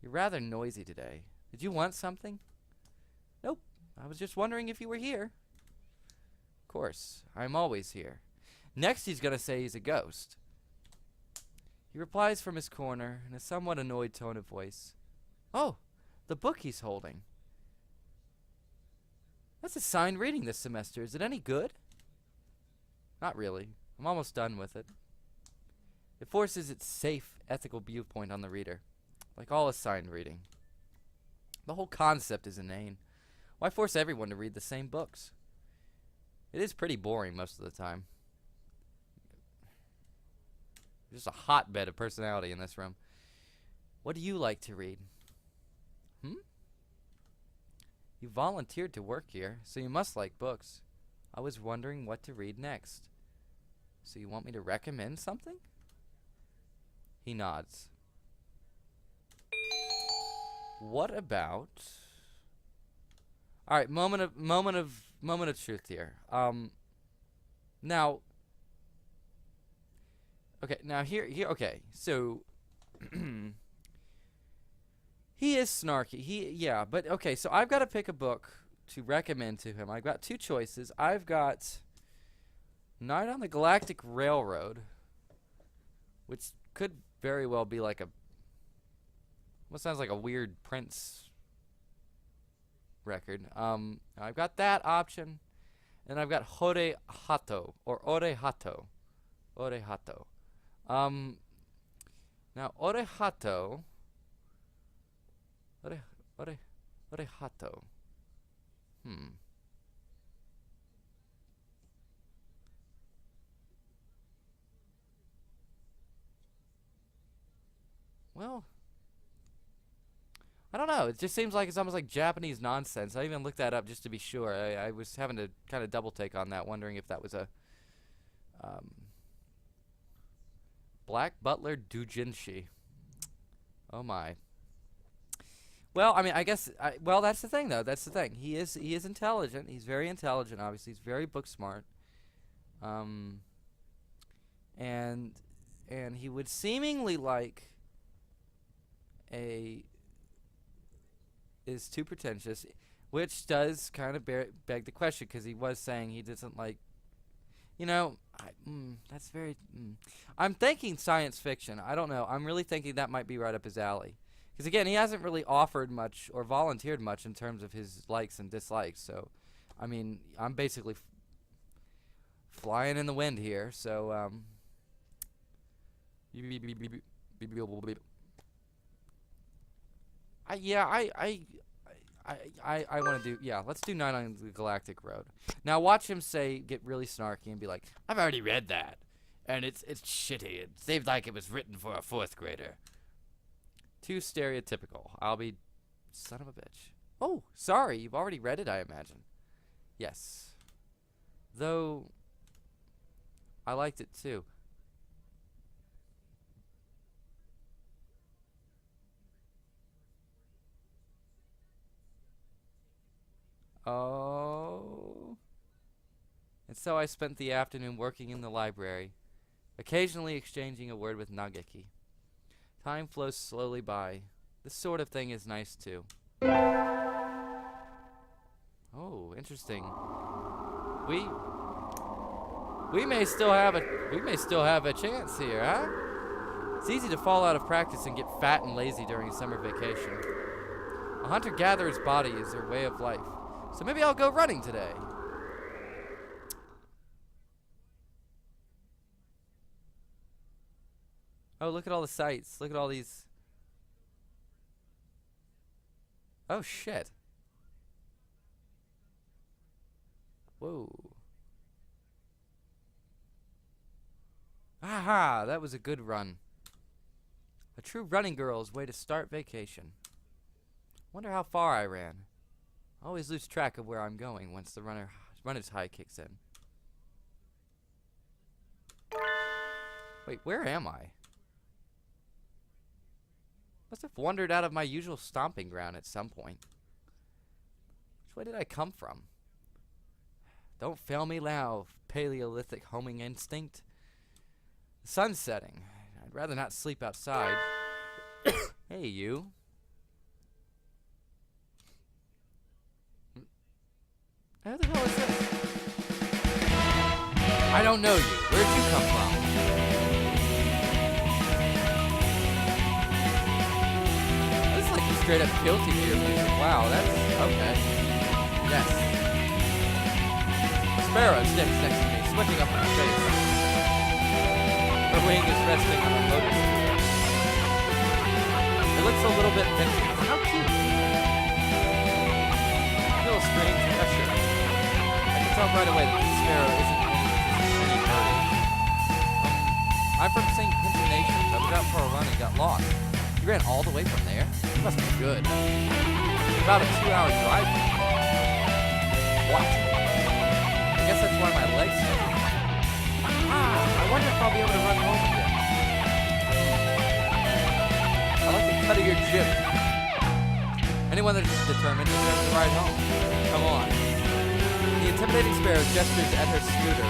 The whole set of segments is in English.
You're rather noisy today. Did you want something? Nope. I was just wondering if you were here. Of course. I'm always here. Next he's gonna say he's a ghost. He replies from his corner in a somewhat annoyed tone of voice. Oh, the book he's holding. That's a signed reading this semester. Is it any good? Not really. I'm almost done with it. It forces its safe, ethical viewpoint on the reader, like all assigned reading. The whole concept is inane. Why force everyone to read the same books? It is pretty boring most of the time. There's a hotbed of personality in this room. What do you like to read? You volunteered to work here, so you must like books. I was wondering what to read next. So you want me to recommend something? He nods. What about... Alright, moment of truth here. Now... Okay, now here, okay, so... He is snarky. Yeah, but okay, so I've got to pick a book to recommend to him. I've got two choices. I've got Night on the Galactic Railroad, which could very well be like a... What sounds like a weird Prince record. I've got that option, and I've got Hore Hato, or Ore Hato. Ore Hato. Now, Ore Hato... Ore Hato. Well, I don't know. It just seems like it's almost like Japanese nonsense. I even looked that up just to be sure. I was having to kind of double take on that, wondering if that was a Black Butler Doujinshi. Oh my. Well, I mean, I guess. Well, that's the thing, though. That's the thing. He is intelligent. He's very intelligent. Obviously, he's very book smart. And he would seemingly like is too pretentious, which does kind of beg the question, because he was saying he doesn't like. You know, that's very. I'm thinking science fiction. I don't know. I'm really thinking that might be right up his alley. Because again, he hasn't really offered much or volunteered much in terms of his likes and dislikes. So, I mean, I'm basically flying in the wind here. So, I want to do, yeah, let's do Night on the Galactic Road. Now watch him get really snarky and be like, I've already read that, and it's shitty. It seems like it was written for a 4th grader. Too stereotypical. I'll be son of a bitch. Oh, sorry, you've already read it, I imagine. Yes. Though, I liked it too. Oh. And so I spent the afternoon working in the library, occasionally exchanging a word with Nageki. Time flows slowly by. This sort of thing is nice too. Oh, interesting. We may still have a chance here, huh? It's easy to fall out of practice and get fat and lazy during summer vacation. A hunter-gatherer's body is their way of life. So maybe I'll go running today. Oh, look at all the sights. Look at all these. Oh, shit. Whoa. Aha, that was a good run. A true running girl's way to start vacation. Wonder how far I ran. I always lose track of where I'm going once the runner's high kicks in. Wait, where am I? Must have wandered out of my usual stomping ground at some point. Which way did I come from? Don't fail me now, Paleolithic homing instinct. The sun's setting. I'd rather not sleep outside. Hey, you. Who the hell is this? I don't know you. Where'd you come from? This is like a straight up guilty gear music. Wow, that's okay. Yes. A sparrow sticks next to me, squinting up my face. Her wing is resting on a motor scooter. It looks a little bit vintage. How cute. I feel a strange pressure. I can tell right away that the sparrow isn't any birdie. I'm from St. Vincent Nation. I was out for a run and got lost. You ran all the way from there? You must be good. It's about a 2-hour drive. What? I guess that's why my legs hurt. I wonder if I'll be able to run home again. I like the cut of your jib. Anyone that's determined deserves a ride home. Come on. The intimidating sparrow gestures at her scooter.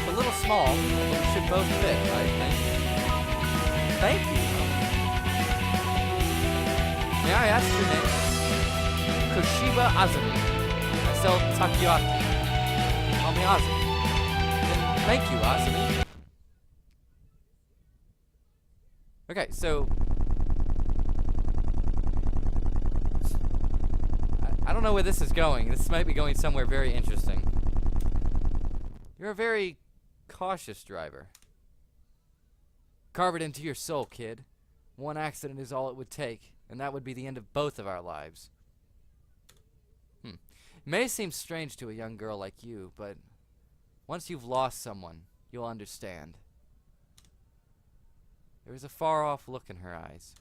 It's a little small, but we should both fit, I think. Thank you. May I ask your name? Kushiba Azumi. I sell takoyaki. Call me Azumi. Thank you, Azumi. Okay, so I don't know where this is going. This might be going somewhere very interesting. You're a very cautious driver. Carve it into your soul, kid. One accident is all it would take, and that would be the end of both of our lives. It may seem strange to a young girl like you, but once you've lost someone, you'll understand. There is a far-off look in her eyes.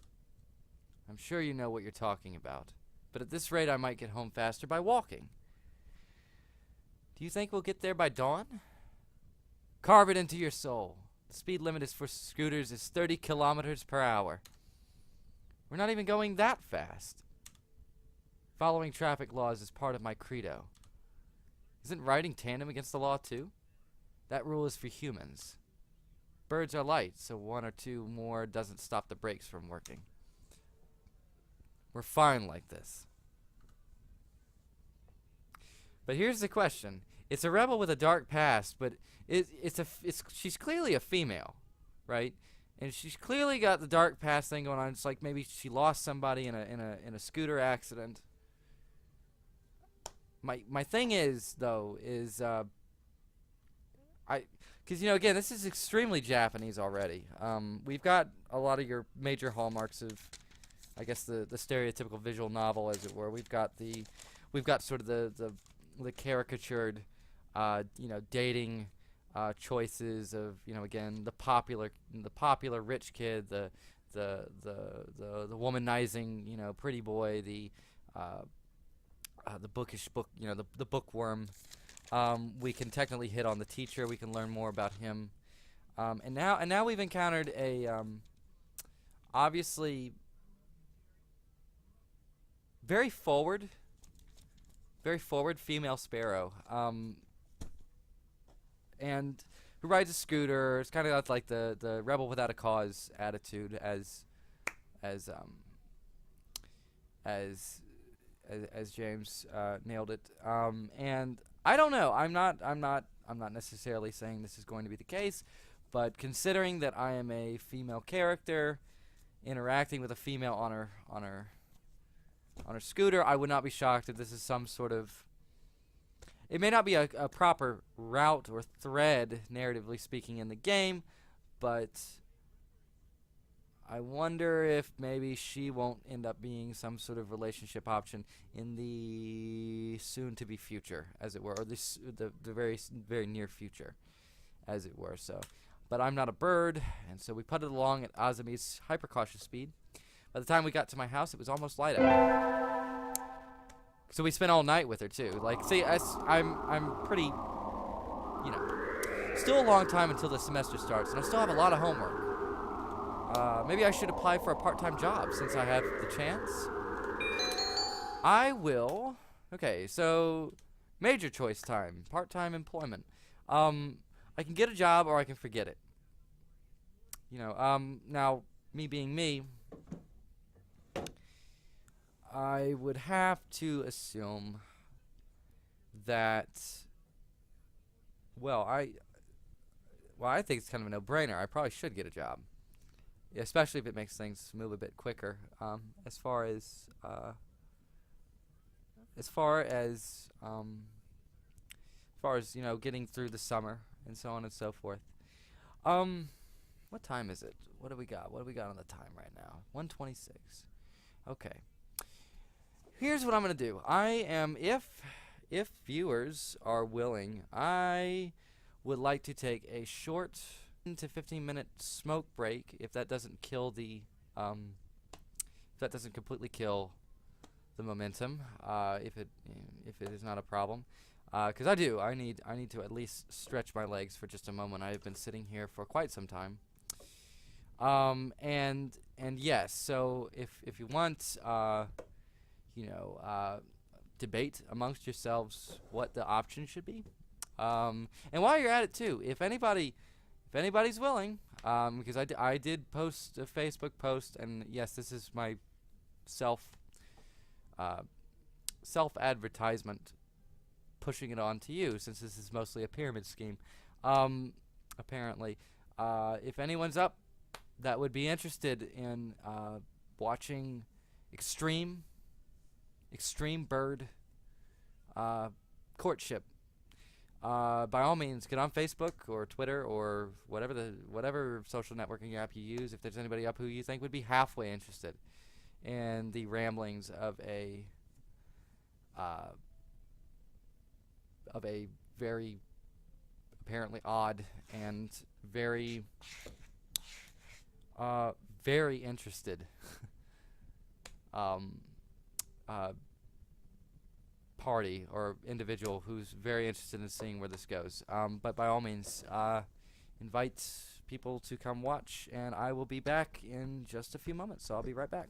I'm sure you know what you're talking about, but at this rate I might get home faster by walking. Do you think we'll get there by dawn? Carve it into your soul. The speed limit is for scooters is 30 kilometers per hour. We're not even going that fast. Following traffic laws is part of my credo. Isn't riding tandem against the law too? That rule is for humans. Birds are light, so one or two more doesn't stop the brakes from working. We're fine like this. But here's the question. It's a rebel with a dark past, but she's clearly a female, right? And she's clearly got the dark past thing going on. It's like maybe she lost somebody in a scooter accident. My thing is though because again, this is extremely Japanese already. We've got a lot of your major hallmarks of, I guess, the stereotypical visual novel, as it were. We've got sort of the caricatured dating choices of, again, the popular rich kid, the womanizing, pretty boy, the bookish book, the bookworm. We can technically hit on the teacher. We can learn more about him. And now we've encountered a obviously very forward female sparrow. And who rides a scooter. It's kind of like the rebel without a cause attitude, as James nailed it. And I don't know. I'm not necessarily saying this is going to be the case, but considering that I am a female character interacting with a female on her scooter, I would not be shocked if this is some sort of. It may not be a proper route or thread, narratively speaking, in the game, but I wonder if maybe she won't end up being some sort of relationship option in the soon-to-be future, as it were, or the very, very near future, as it were. So, but I'm not a bird, and so we putted along at Azumi's hyper-cautious speed. By the time we got to my house, it was almost light out. So we spent all night with her too. Like, see, I'm pretty, still a long time until the semester starts, and I still have a lot of homework. Maybe I should apply for a part-time job since I have the chance. I will. Okay, so major choice time, part-time employment. I can get a job or I can forget it. Now me being me, I would have to assume that, well, I think it's kind of a no-brainer. I probably should get a job, especially if it makes things move a bit quicker. As far as as far as getting through the summer and so on and so forth. Um, what time is it? What do we got? What do we got on the time right now? 1:26. Okay. Here's what I'm gonna do. I am if viewers are willing, I would like to take a short 10 to 15-minute smoke break if that doesn't kill the if that doesn't completely kill the momentum. If it is not a problem. Because I need to at least stretch my legs for just a moment. I've been sitting here for quite some time. And yes, so if you want, debate amongst yourselves what the option should be. And while you're at it too, if anybody's willing, because I did post a Facebook post, and yes, this is my self advertisement, pushing it on to you, since this is mostly a pyramid scheme. Apparently, if anyone's up that would be interested in watching extreme bird courtship, by all means, get on Facebook or Twitter or whatever social networking app you use. If there's anybody up who you think would be halfway interested in the ramblings of a very apparently odd and very very interested party or individual who's very interested in seeing where this goes. But by all means, invite people to come watch, and I will be back in just a few moments, so I'll be right back.